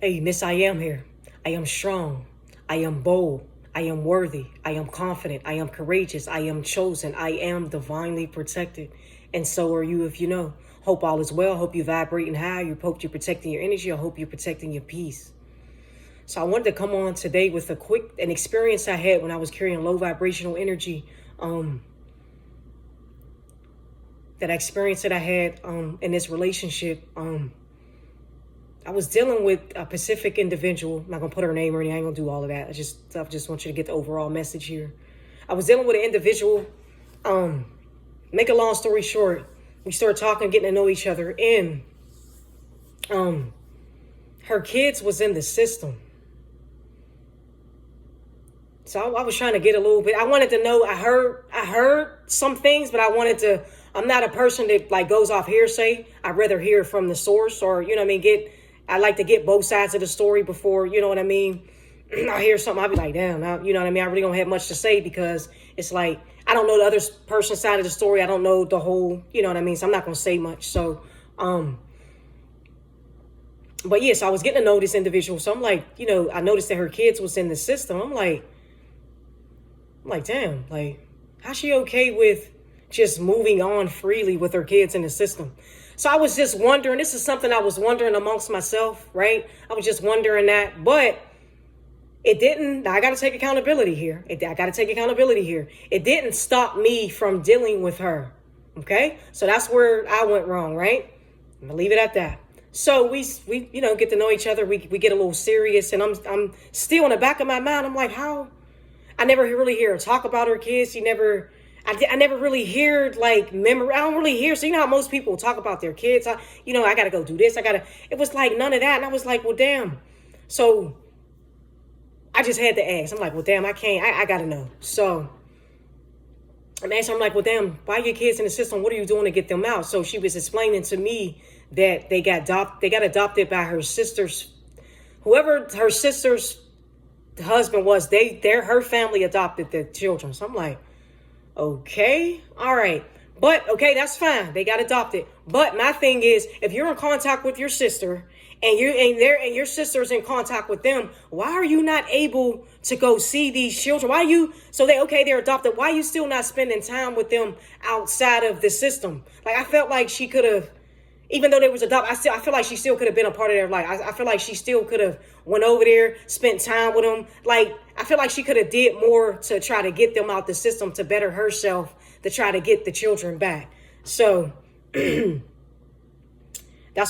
Hey, Miss, I am here. I am strong. I am bold. I am worthy. I am confident. I am courageous. I am chosen. I am divinely protected. And so are you if you know. Hope all is well. Hope you're vibrating high. You hope you're protecting your energy. I hope you're protecting your peace. So I wanted to come on today with an experience I had when I was carrying low vibrational energy. That experience that I had in this relationship. I was dealing with a specific individual. I'm not gonna put her name or anything. I ain't gonna do all of that. I just want you to get the overall message here. I was dealing with an individual. Make a long story short, we started talking, getting to know each other, and her kids was in the system. So I was trying to get a little bit. I wanted to know. I heard some things, but I wanted to. I'm not a person that like goes off hearsay. I'd rather hear from the source, or you know what I mean. I like to get both sides of the story before, you know what I mean. I hear something, I'll be like, damn, you know what I mean. I really don't have much to say because it's like I don't know the other person's side of the story. I don't know the whole, you know what I mean. So I'm not gonna say much. So, but yes, I was getting to know this individual. So I'm like, you know, I noticed that her kids was in the system. I'm like, damn, like, how's she okay with just moving on freely with her kids in the system? So I was just wondering, this is something I was wondering amongst myself, right? I was just wondering that, but it didn't, I got to take accountability here. I got to take accountability here. It didn't stop me from dealing with her. Okay. So that's where I went wrong, right? I'm gonna leave it at that. So we, you know, get to know each other. We get a little serious, and I'm still in the back of my mind. I'm like, how? I never really hear her talk about her kids. I never really hear like memory. I don't really hear. So you know how most people talk about their kids. I got to go do this. It was like none of that. And I was like, well, damn. So I just had to ask. I'm like, well, damn, I can't. I got to know. So I'm asking, I'm like, well, damn, why are your kids in the system? What are you doing to get them out? So she was explaining to me that they got adopted by her sister's, whoever her sister's husband was. Her family adopted the children. So I'm like, okay, all right. But okay, that's fine. They got adopted. But my thing is, if you're in contact with your sister and your sister's in contact with them, why are you not able to go see these children? They're adopted. Why are you still not spending time with them outside of the system? Like, I felt like she could have, even though they was adopted, I feel like she still could have been a part of their life. I feel like she still could have went over there, spent time with them. Like, I feel like she could have did more to try to get them out the system, to better herself, to try to get the children back. So that's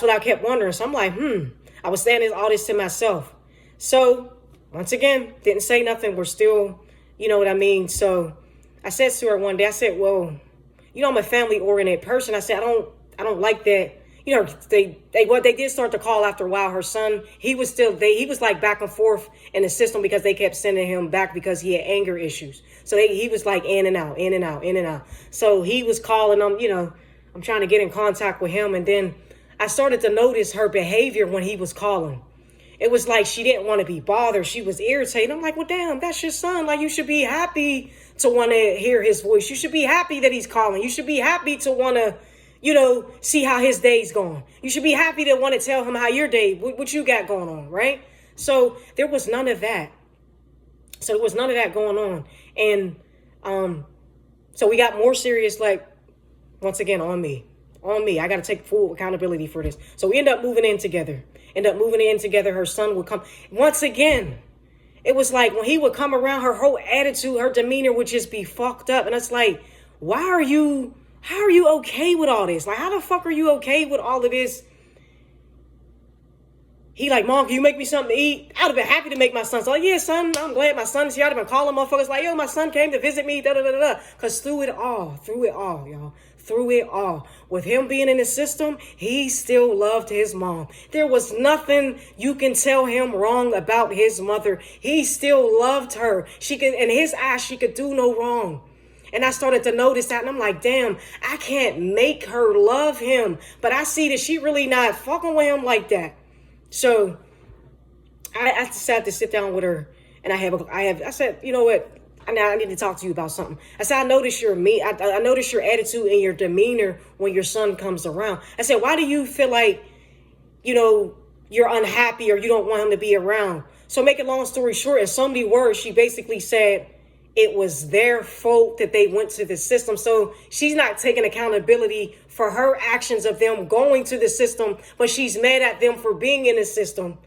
what I kept wondering. So I'm like, I was saying all this to myself. So once again, didn't say nothing. We're still, you know what I mean? So I said to her one day, I said, well, you know, I'm a family-oriented person. I said, I don't like that. You know, they did start to call after a while. Her son, he was like back and forth in the system because they kept sending him back because he had anger issues. So he was like in and out, in and out, in and out. So he was calling them, you know, I'm trying to get in contact with him. And then I started to notice her behavior when he was calling. It was like she didn't want to be bothered. She was irritated. I'm like, well, damn, that's your son. Like, you should be happy to want to hear his voice. You should be happy that he's calling. You should be happy to want to, you know, see how his day's going. You should be happy to want to tell him how your day, what you got going on, right? So there was none of that. Going on. And so we got more serious, like, once again, on me. I got to take full accountability for this. So we end up moving in together. Her son would come. Once again, it was like when he would come around, her whole attitude, her demeanor would just be fucked up. And it's like, how are you okay with all this? Like, how the fuck are you okay with all of this? He like, Mom, can you make me something to eat? I'd have been happy to make my son. So like, yeah, son, I'm glad my son's here. I'd have been calling motherfuckers like, yo, my son came to visit me, da-da-da-da-da. Because through it all, with him being in the system, he still loved his mom. There was nothing you can tell him wrong about his mother. He still loved her. In his eyes, she could do no wrong. And I started to notice that, and I'm like, damn, I can't make her love him. But I see that she really not fucking with him like that. So I decided to sit down with her, and I said, you know what? I need to talk to you about something. I said, I notice I notice your attitude and your demeanor when your son comes around. I said, why do you feel like, you know, you're unhappy or you don't want him to be around. So make it long story short, in so many words, she basically said it was their fault that they went to the system. So she's not taking accountability for her actions of them going to the system, but she's mad at them for being in the system.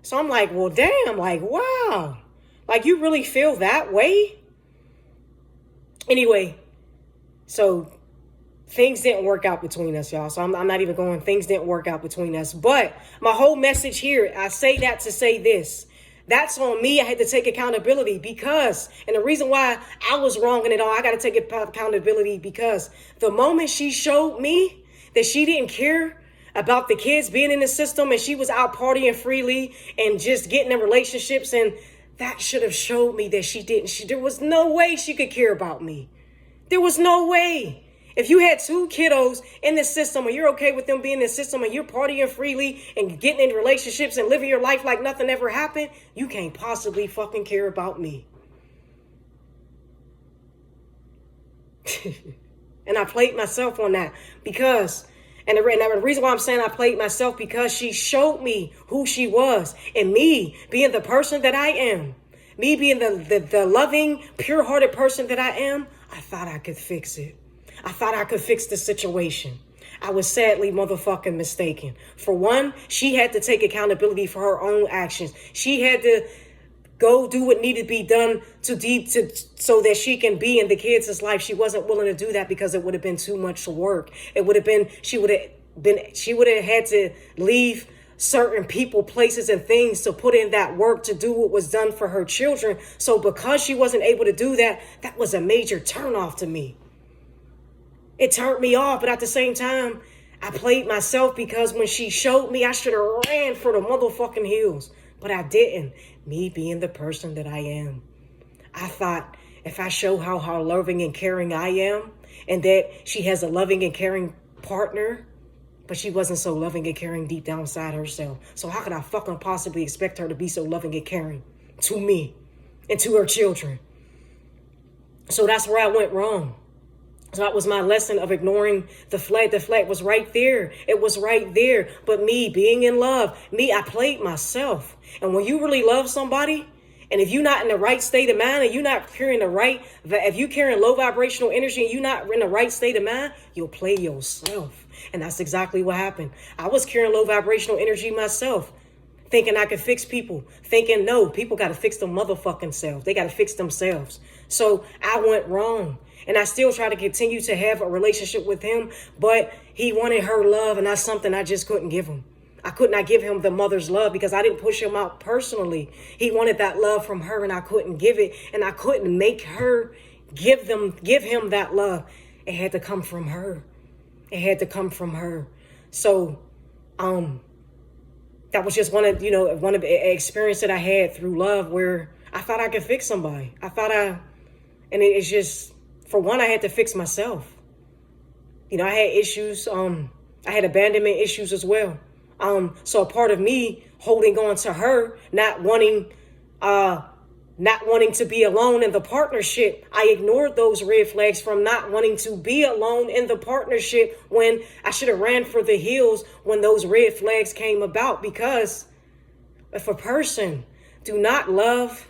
So I'm like, well, damn, like, wow. Like, you really feel that way? Anyway, so things didn't work out between us, y'all. So I'm not even going, things didn't work out between us. But my whole message here, I say that to say this. That's on me. I had to take accountability because, and the reason why I was wrong in it all, I got to take accountability because the moment she showed me that she didn't care about the kids being in the system and she was out partying freely and just getting in relationships, and that should have showed me that she didn't. There was no way she could care about me. There was no way. If you had two kiddos in the system and you're okay with them being in the system and you're partying freely and getting in relationships and living your life like nothing ever happened, you can't possibly fucking care about me. And I played myself on that because, and the reason why I'm saying I played myself, because she showed me who she was, and me being the person that I am, me being the loving, pure-hearted person that I am, I thought I could fix it. I thought I could fix the situation. I was sadly motherfucking mistaken. For one, she had to take accountability for her own actions. She had to go do what needed to be done so that she can be in the kids' life. She wasn't willing to do that because it would have been too much work. It would have been, she would have had to leave certain people, places, and things to put in that work to do what was done for her children. So because she wasn't able to do that, that was a major turnoff to me. It turned me off, but at the same time, I played myself because when she showed me, I should have ran for the motherfucking hills, but I didn't. Me being the person that I am. I thought if I show how loving and caring I am, and that she has a loving and caring partner, but she wasn't so loving and caring deep down inside herself. So how could I fucking possibly expect her to be so loving and caring to me and to her children? So that's where I went wrong. So that was my lesson of ignoring the flag. The flag was right there. It was right there. But me being in love, I played myself. And when you really love somebody, and if you're not in the right state of mind and you're not carrying if you're carrying low vibrational energy and you're not in the right state of mind, you'll play yourself. And that's exactly what happened. I was carrying low vibrational energy myself, thinking I could fix people, thinking, no, people got to fix them motherfucking selves. They got to fix themselves. So I went wrong. And I still try to continue to have a relationship with him, but he wanted her love, and that's something I just couldn't give him. I could not give him the mother's love because I didn't push him out personally. He wanted that love from her, and I couldn't give it, and I couldn't make her give him that love. It had to come from her. It had to come from her. So, that was just one of the experience that I had through love where I thought I could fix somebody. It's just, for one, I had to fix myself. I had issues. I had abandonment issues as well. So a part of me holding on to her, not wanting to be alone in the partnership, I ignored those red flags from not wanting to be alone in the partnership when I should have ran for the hills when those red flags came about. Because if a person do not love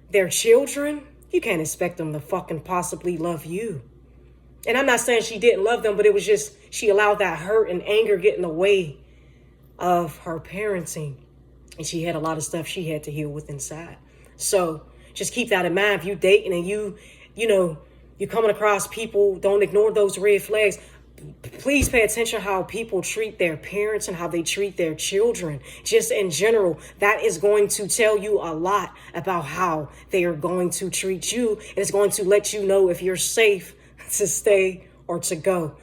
their children, you can't expect them to fucking possibly love you. And I'm not saying she didn't love them, but it was just she allowed that hurt and anger get in the way of her parenting. And she had a lot of stuff she had to heal with inside. So just keep that in mind. If you dating and you're coming across people, don't ignore those red flags. Please pay attention how people treat their parents and how they treat their children. Just in general, that is going to tell you a lot about how they are going to treat you. It's going to let you know if you're safe to stay or to go.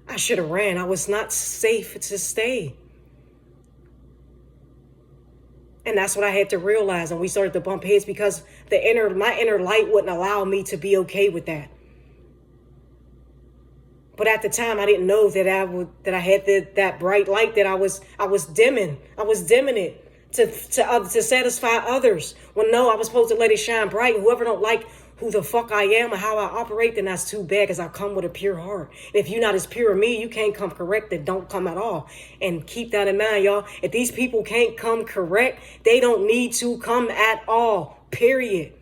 I should have ran. I was not safe to stay. And that's what I had to realize. And we started to bump heads because my inner light wouldn't allow me to be okay with that. But at the time, I didn't know that I had that bright light that I was dimming. I was dimming it to satisfy others. Well, no, I was supposed to let it shine bright. And whoever don't like who the fuck I am and how I operate, then that's too bad, because I come with a pure heart. And if you're not as pure as me, you can't come correct, then don't come at all. And keep that in mind, y'all. If these people can't come correct, they don't need to come at all, period.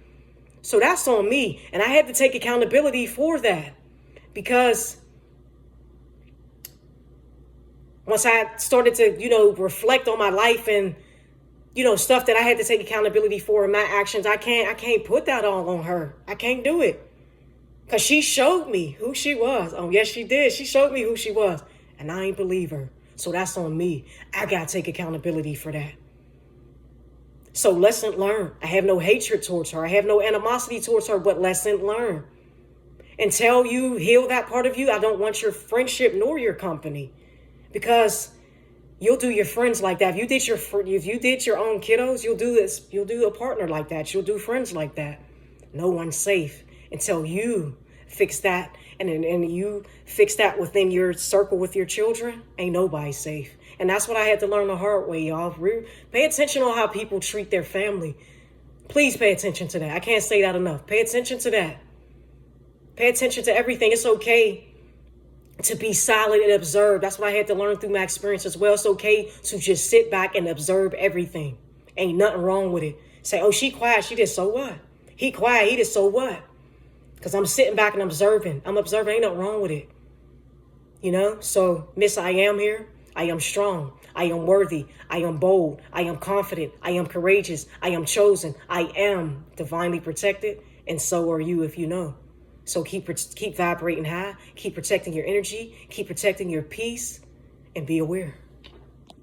So that's on me. And I had to take accountability for that, because once I started to, reflect on my life and, stuff that I had to take accountability for in my actions, I can't put that all on her. I can't do it. Because she showed me who she was. Oh, yes, she did. She showed me who she was. And I ain't believe her. So that's on me. I got to take accountability for that. So lesson learned. I have no hatred towards her. I have no animosity towards her, but lesson learned. Until you heal that part of you, I don't want your friendship nor your company. Because you'll do your friends like that. If you did your own kiddos, you'll do this. You'll do a partner like that. You'll do friends like that. No one's safe until you fix that. And you fix that within your circle with your children. Ain't nobody safe. And that's what I had to learn the hard way, y'all. Pay attention on how people treat their family. Please pay attention to that. I can't say that enough. Pay attention to that. Pay attention to everything. It's okay to be silent and observe. That's what I had to learn through my experience as well. It's okay to just sit back and observe everything. Ain't nothing wrong with it. Say, oh, she quiet. She did, so what? He quiet. He did, so what? Because I'm sitting back and observing. I'm observing. Ain't nothing wrong with it. So, Miss, I am here. I am strong. I am worthy. I am bold. I am confident. I am courageous. I am chosen. I am divinely protected. And so are you, if you know. So keep vibrating high, keep protecting your energy, keep protecting your peace, and be aware.